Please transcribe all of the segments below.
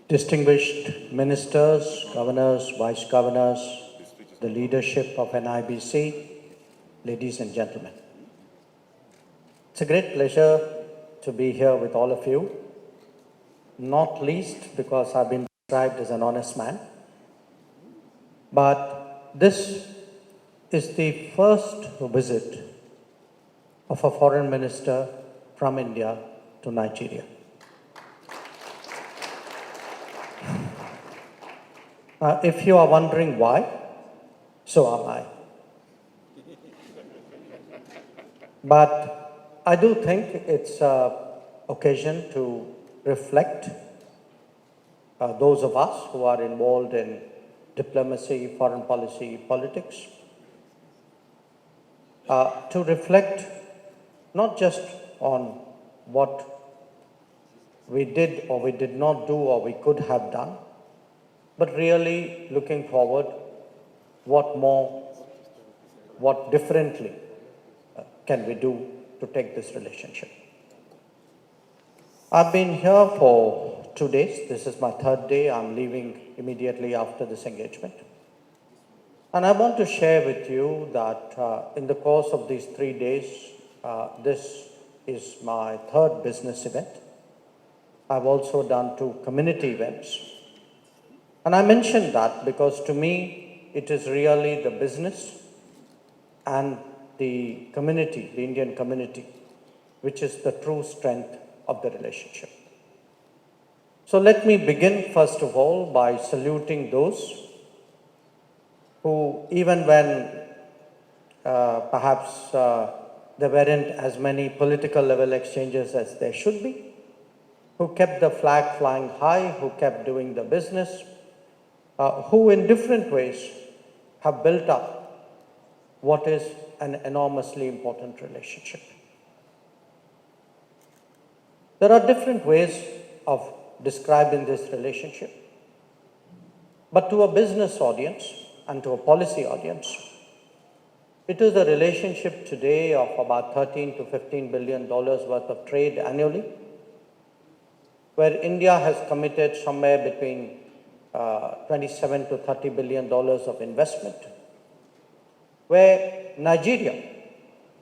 distinguished ministers, governors, vice governors, the leadership of NIBC, ladies and gentlemen. It's a great pleasure to be here with all of you, not least because I've been described as an honest man, but this is the first visit of a foreign minister from India to Nigeria. If you are wondering why, so am I. But I do think it's an occasion to reflect those of us who are involved in diplomacy, foreign policy, politics, to reflect not just on what we did or we did not do or we could have done, but really looking forward, what more, what differently can we do to take this relationship. I've been here for 2 days. This is my third day. I'm leaving immediately after this engagement. And I want to share with you that in the course of these 3 days, this is my third business event. I've also done 2 community events. And I mentioned that because to me, it is really the business and the community, the Indian community, which is the true strength of the relationship. So let me begin first of all by saluting those who, even when perhaps there weren't as many political level exchanges as there should be, who kept the flag flying high, who kept doing the business, who in different ways have built up what is an enormously important relationship. There are different ways of describing this relationship, but to a business audience and to a policy audience, it is a relationship today of about $13 to $15 billion worth of trade annually, where India has committed somewhere between 27 to $30 billion of investment, where Nigeria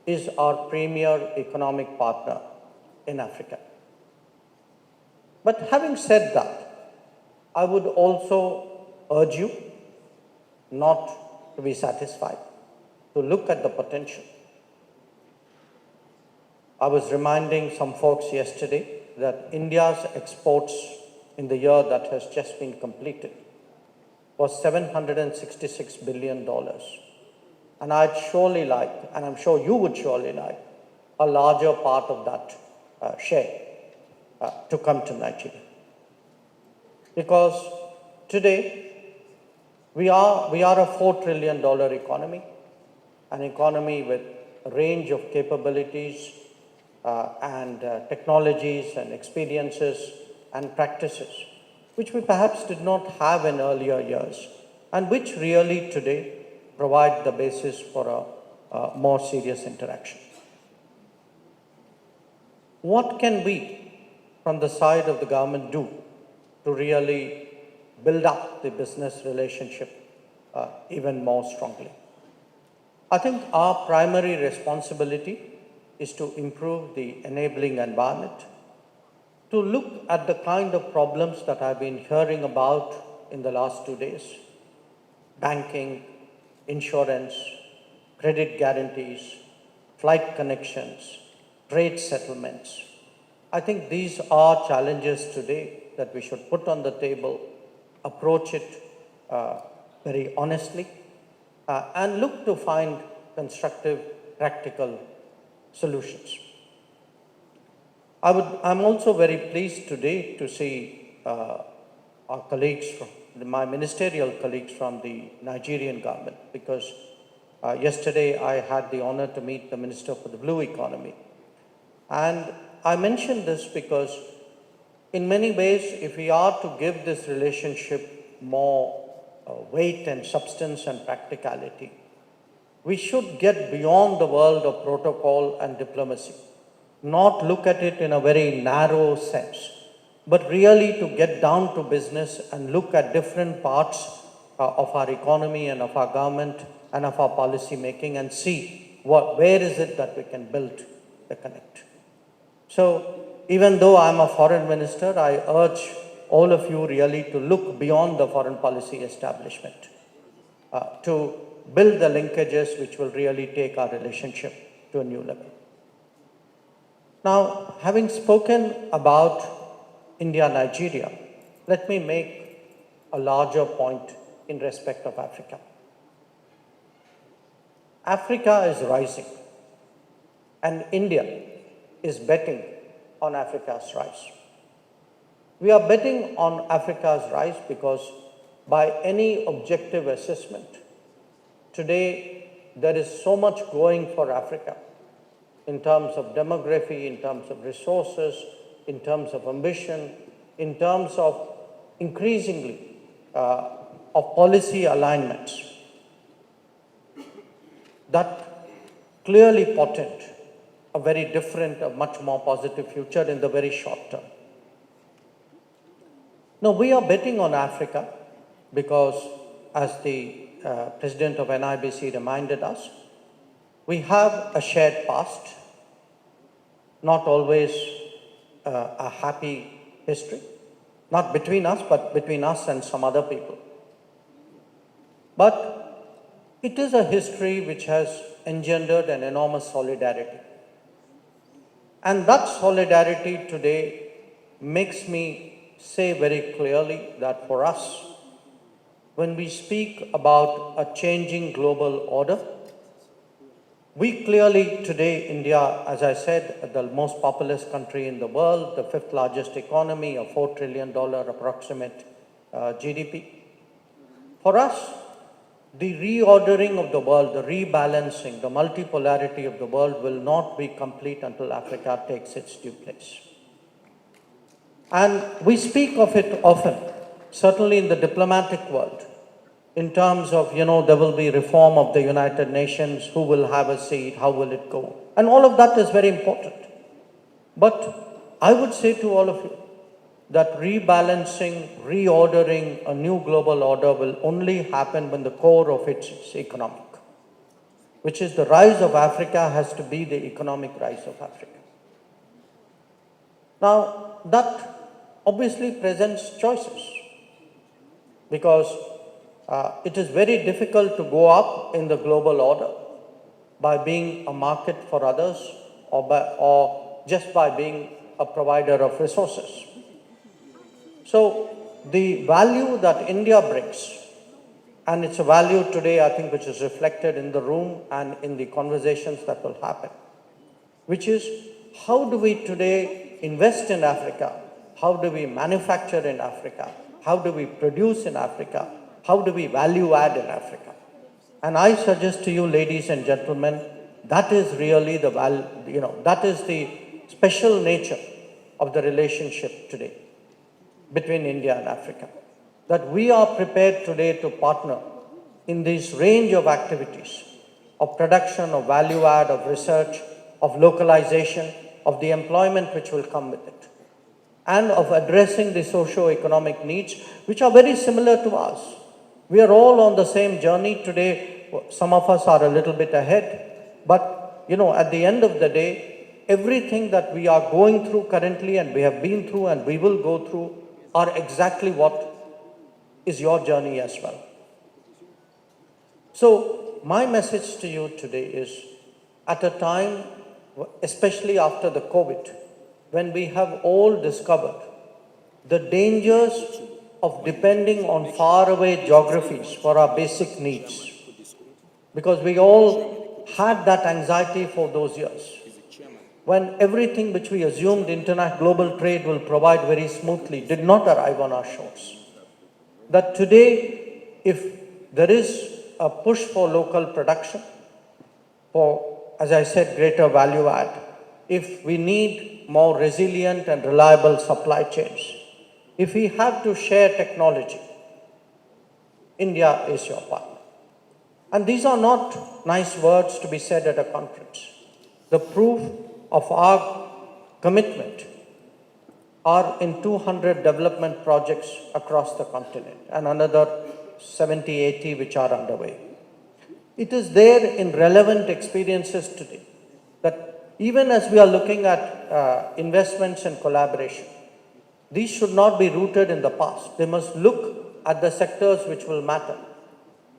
is our premier economic partner in Africa. But having said that, I would also urge you not to be satisfied, to look at the potential. I was reminding some folks yesterday that India's exports in the year that has just been completed was $766 billion. And I'd surely like, and I'm sure you would surely like, a larger part of that share to come to Nigeria. Because today, we are a $4 trillion economy, an economy with a range of capabilities and technologies and experiences and practices, which we perhaps did not have in earlier years, and which really today provide the basis for a more serious interaction. What can we, from the side of the government, do to really build up the business relationship even more strongly? I think our primary responsibility is to improve the enabling environment, to look at the kind of problems that I've been hearing about in the last 2 days: banking, insurance, credit guarantees, flight connections, trade settlements. I think these are challenges today that we should put on the table, approach it very honestly, and look to find constructive, practical solutions. I'm also very pleased today to see our colleagues, my ministerial colleagues from the Nigerian government, because yesterday I had the honor to meet the Minister for the Blue Economy. And I mention this because in many ways, if we are to give this relationship more weight and substance and practicality, we should get beyond the world of protocol and diplomacy, not look at it in a very narrow sense, but really to get down to business and look at different parts of our economy and of our government and of our policy making and see where is it that we can build the connect. So even though I'm a foreign minister, I urge all of you really to look beyond the foreign policy establishment to build the linkages which will really take our relationship to a new level. Now, having spoken about India-Nigeria, let me make a larger point in respect of Africa. Africa is rising, and India is betting on Africa's rise. We are betting on Africa's rise because by any objective assessment, today there is so much going for Africa in terms of demography, in terms of resources, in terms of ambition, in terms of increasingly of policy alignments that clearly portend a very different, a much more positive future in the very short term. Now, we are betting on Africa because, as the President of NIBC reminded us, we have a shared past, not always a happy history, not between us, but between us and some other people. But it is a history which has engendered an enormous solidarity. And that solidarity today makes me say very clearly that for us, when we speak about a changing global order, we clearly today, India, as I said, the most populous country in the world, the fifth largest economy, a $4 trillion approximate GDP. For us, the reordering of the world, the rebalancing, the multipolarity of the world will not be complete until Africa takes its due place. And we speak of it often, certainly in the diplomatic world, in terms of, there will be reform of the United Nations, who will have a seat, how will it go? And all of that is very important. But I would say to all of you that rebalancing, reordering a new global order will only happen when the core of it is economic, which is the rise of Africa has to be the economic rise of Africa. Now, that obviously presents choices because it is very difficult to go up in the global order by being a market for others or just by being a provider of resources. So the value that India brings, and it's a value today, I think, which is reflected in the room and in the conversations that will happen, which is how do we today invest in Africa? How do we manufacture in Africa? How do we produce in Africa? How do we value add in Africa? And I suggest to you, ladies and gentlemen, that is really the that is the special nature of the relationship today between India and Africa. That we are prepared today to partner in this range of activities of production, of value add, of research, of localization, of the employment which will come with it, and of addressing the socio-economic needs which are very similar to ours. We are all on the same journey today. Some of us are a little bit ahead, but at the end of the day, everything that we are going through currently and we have been through and we will go through are exactly what is your journey as well. So my message to you today is, at a time, especially after the COVID, when we have all discovered the dangers of depending on faraway geographies for our basic needs, because we all had that anxiety for those years, when everything which we assumed internet global trade will provide very smoothly did not arrive on our shores. That today, if there is a push for local production, for, as I said, greater value add, if we need more resilient and reliable supply chains, if we have to share technology, India is your partner. And these are not nice words to be said at a conference. The proof of our commitment are in 200 development projects across the continent and another 70, 80 which are underway. It is there in relevant experiences today that even as we are looking at investments and collaboration, these should not be rooted in the past. They must look at the sectors which will matter,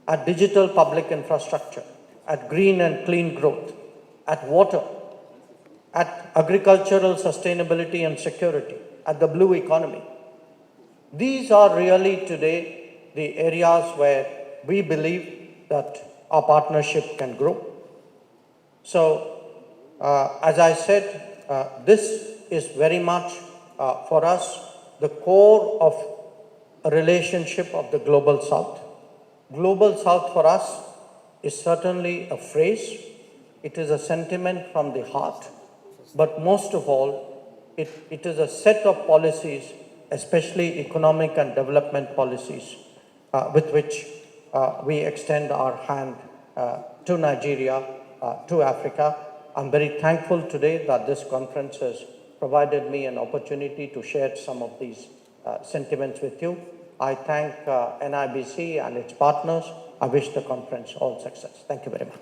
at digital public infrastructure, at green and clean growth, at water, at agricultural sustainability and security, at the blue economy. These are really today the areas where we believe that our partnership can grow. So, as I said, this is very much for us the core of a relationship of the Global South. Global South for us is certainly a phrase. It is a sentiment from the heart. But most of all, it is a set of policies, especially economic and development policies, with which we extend our hand to Nigeria, to Africa. I'm very thankful today that this conference has provided me an opportunity to share some of these sentiments with you. I thank NIBC and its partners. I wish the conference all success. Thank you very much.